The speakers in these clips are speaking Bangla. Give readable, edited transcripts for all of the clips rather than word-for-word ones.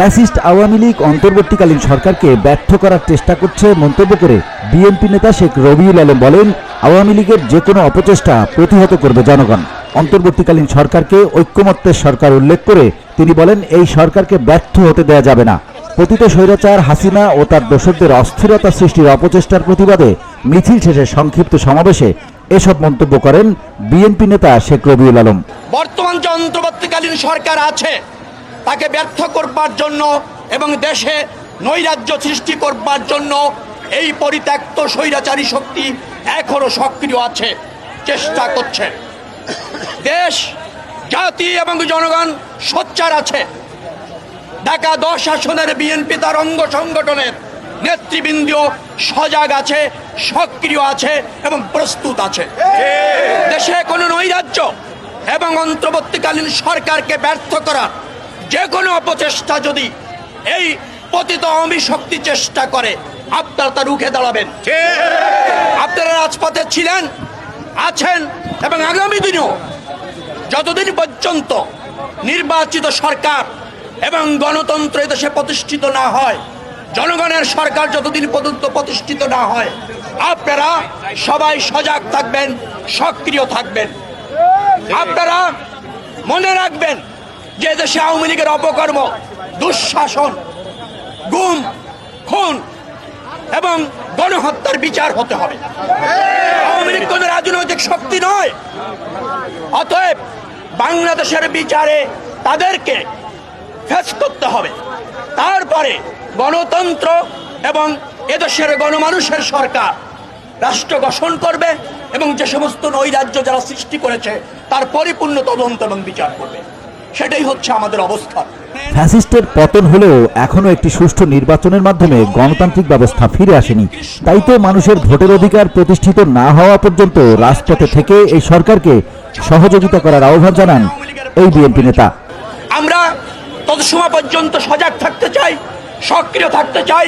ফ্যাসিস্ট আওয়ামী লীগ অন্তর্বর্তীকালীন সরকারকে ব্যর্থ করার চেষ্টা করছে মন্তব্য করে বিএনপি নেতা শেখ রবিউল আলম বলেন, আওয়ামী লীগের যে কোনো অপচেষ্টা প্রতিহত করবে জনগণ। অন্তর্বর্তীকালীন সরকারকে ঐক্যমত্যের সরকার উল্লেখ করে তিনি বলেন, এই সরকারকে ব্যর্থ হতে দেয়া যাবে না। পতিত স্বৈরাচার হাসিনা ও তার দোসরদের অস্থিরতা সৃষ্টির অপচেষ্টার প্রতিবাদে মিছিল শেষে সংক্ষিপ্ত সমাবেশে এসব মন্তব্য করেন বিএনপি নেতা শেখ রবিউল আলম। বর্তমান যে অন্তর্বর্তীকালীন সরকার আছে তাকে ব্যর্থ করবার জন্য এবং দেশে নৈরাজ্য সৃষ্টি করবার জন্য এই পরিত্যক্ত স্বৈরাচারী শক্তি এখনো সক্রিয় আছে, চেষ্টা করছে। দেশ, জাতি এবং জনগণ সোচ্চার আছে। ঢাকা 10 আসনের বিএনপি তার অঙ্গ সংগঠনের নেতৃবৃন্দ সজাগ আছে, সক্রিয় আছে এবং প্রস্তুত আছে। দেশে কোনো নৈরাজ্য এবং অন্তর্বর্তীকালীন সরকারকে ব্যর্থ করার যে কোনো অপচেষ্টা যদি এই পতিত আওয়ামী শক্তি চেষ্টা করে, আপনারা তা রুখে দাঁড়াবেন। আপনারা রাজপথে ছিলেন, আছেন এবং আগামী দিনেও যতদিন পর্যন্ত নির্বাচিত সরকার এবং গণতন্ত্র এদেশে প্রতিষ্ঠিত না হয়, জনগণের সরকার যতদিন পর্যন্ত প্রতিষ্ঠিত না হয়, আপনারা সবাই সজাগ থাকবেন, সক্রিয় থাকবেন। আপনারা মনে রাখবেন যে দেশে আওয়ামী লীগের অপকর্ম, দুঃশাসন, গুম, খুন এবং গণহত্যার বিচার হতে হবে। আওয়ামী লীগ কোনো রাজনৈতিক শক্তি নয়। অতএব বাংলাদেশের বিচারে তাদেরকে ফেস করতে হবে। তারপরে গণতন্ত্র এবং এদেশের গণমানুষের সরকার রাষ্ট্র গঠন করবে এবং যে সমস্ত নৈরাজ্য যারা সৃষ্টি করেছে তার পরিপূর্ণ তদন্ত এবং বিচার করবে। সেটাই হচ্ছে আমাদের অবস্থা। ফ্যাসিস্টের পতন হলেও এখনো একটি সুষ্ঠু নির্বাচনের মাধ্যমে গণতান্ত্রিক ব্যবস্থা ফিরে আসেনি। তাই তো মানুষের ভোটের অধিকার প্রতিষ্ঠিত না হওয়া পর্যন্ত রাজপথে থেকে এই সরকারকে সহযোগিতা করার আহ্বান জানান এই বিএনপি নেতা। আমরা তত সময় পর্যন্ত সজাগ থাকতে চাই, সক্রিয় থাকতে চাই,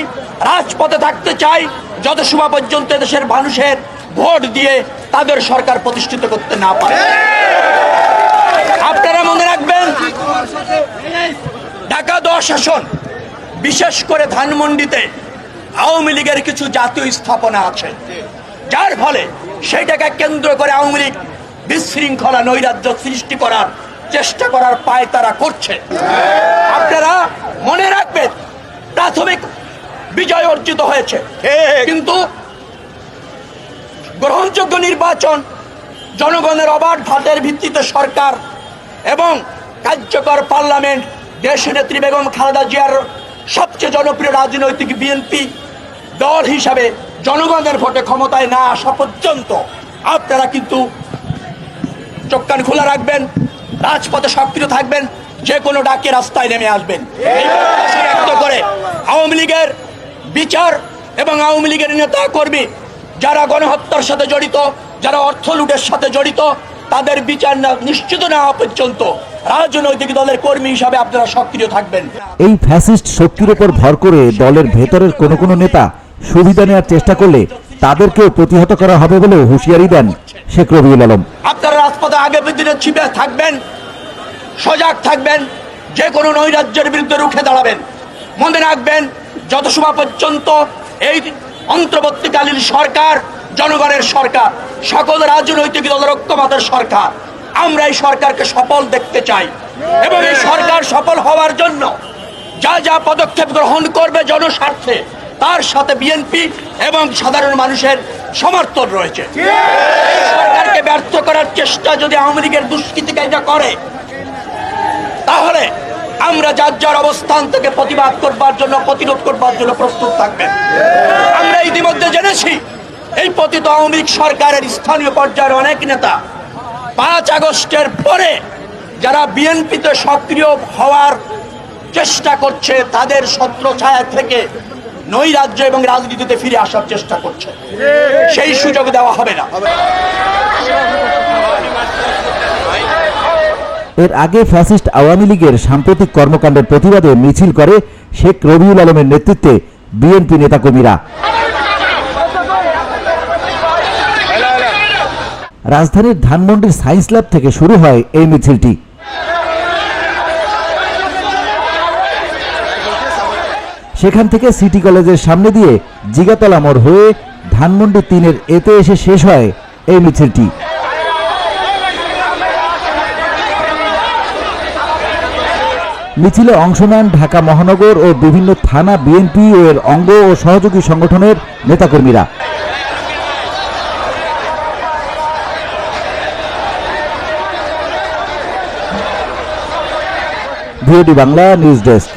রাজপথে থাকতে চাই, যত সময় পর্যন্ত দেশের মানুষের ভোট দিয়ে তাদের সরকার প্রতিষ্ঠিত করতে না পারে। আপনারা মনে রাখবেন, ঢাকা 10 আসন, বিশেষ করে ধানমন্ডিতে আওয়ামী লীগের কিছু জাতীয় স্থাপনা আছে, যার ফলে সেইটাকে কেন্দ্র করে আওয়ামী লীগ বিশৃঙ্খলা, নৈরাজ্য সৃষ্টি করার চেষ্টা করার পায় তারা করছে। আপনারা মনে রাখবেন, প্রাথমিক বিজয় অর্জিত হয়েছে, কিন্তু গ্রহণযোগ্য নির্বাচন, জনগণের অবাধ ভোটের ভিত্তিতে সরকার এবং কার্যকর পার্লামেন্ট, দেশনেত্রী বেগম খালেদা জিয়ার সবচেয়ে জনপ্রিয় রাজনৈতিক বিএনপি দল হিসাবে জনগণের ভোটে ক্ষমতায় না আসা পর্যন্ত আপনারা কিন্তু চোখ কান খোলা রাখবেন, রাজপথে সক্রিয় থাকবেন, যে কোনো ডাকে রাস্তায় নেমে আসবেন। ব্যক্ত করে আওয়ামী লীগের বিচার এবং আওয়ামী লীগের নেতা কর্মী যারা গণহত্যার সাথে জড়িত, যারা অর্থ লুটের সাথে জড়িত, তাদের বিচার নিশ্চিত না হওয়া পর্যন্ত রাজনৈতিক দলের কর্মী হিসাবে আপনারা সক্রিয় থাকবেন। এই ফ্যাসিস্ট শক্তির উপর ভর করে দলের ভেতরের কোনো নেতা সুবিধা নেওয়ার চেষ্টা করলে তাদেরকেও প্রতিহত করা হবে বলে হুঁশিয়ারি দেন শেখ রবিউল আলম। আপনারা রাজপথে আগামী দিনে ছিপে থাকবেন, সজাগ থাকবেন, যে কোনো নৈরাজ্যের বিরুদ্ধে রুখে দাঁড়াবেন। মনে রাখবেন, যত সময় পর্যন্ত এই অন্তর্বর্তীকালীন সরকার জনগণের সরকার, সকল রাজনৈতিক দলের ঐক্যমতের সরকার, আমরা এই সরকারকে সফল দেখতে চাই এবং এই সরকার সফল হওয়ার জন্য যা যা পদক্ষেপ গ্রহণ করবে জনস্বার্থে, তার সাথে বিএনপি এবং সাধারণ মানুষের সমর্থন রয়েছে। এই সরকারকে ব্যর্থ করার চেষ্টা যদি আওয়ামী লীগের দুষ্কৃতিকারীরা করে, তাহলে আমরা যার যার অবস্থান থেকে প্রতিবাদ করবার জন্য, প্রতিরোধ করবার জন্য প্রস্তুত থাকবেন। আমরা ইতিমধ্যে জেনেছি, এই পতিত আওয়ামী লীগ সরকারের স্থানীয় পর্যায়ের অনেক নেতা 5 আগস্টের পরে যারা বিএনপিতে সক্রিয় হওয়ার চেষ্টা করছে, তাদের ছত্রছায়া থেকে নৈরাজ্য এবং রাজনীতিতে ফিরে আসার চেষ্টা করছে। সেই সুযোগ দেওয়া হবে না। এর আগে ফ্যাসিস্ট আওয়ামী লীগের সাম্প্রতিক কর্মকাণ্ডের প্রতিবাদে মিছিল করে শেখ রবিউল আলমের নেতৃত্বে বিএনপি নেতাকর্মীরা। রাজধানীর ধানমন্ডির সায়েন্স ল্যাব থেকে শুরু হয় এই মিছিলটি। সেখান থেকে সিটি কলেজের সামনে দিয়ে জিগাতলা মোড় হয়ে ধানমন্ডি 3-এর এতে এসে শেষ হয় এই মিছিলটি। মিছিলে অংশ নেন ঢাকা মহানগর ও বিভিন্ন থানা বিএনপি ও এর অঙ্গ ও সহযোগী সংগঠনের নেতাকর্মীরা। VOD Bangla news desk.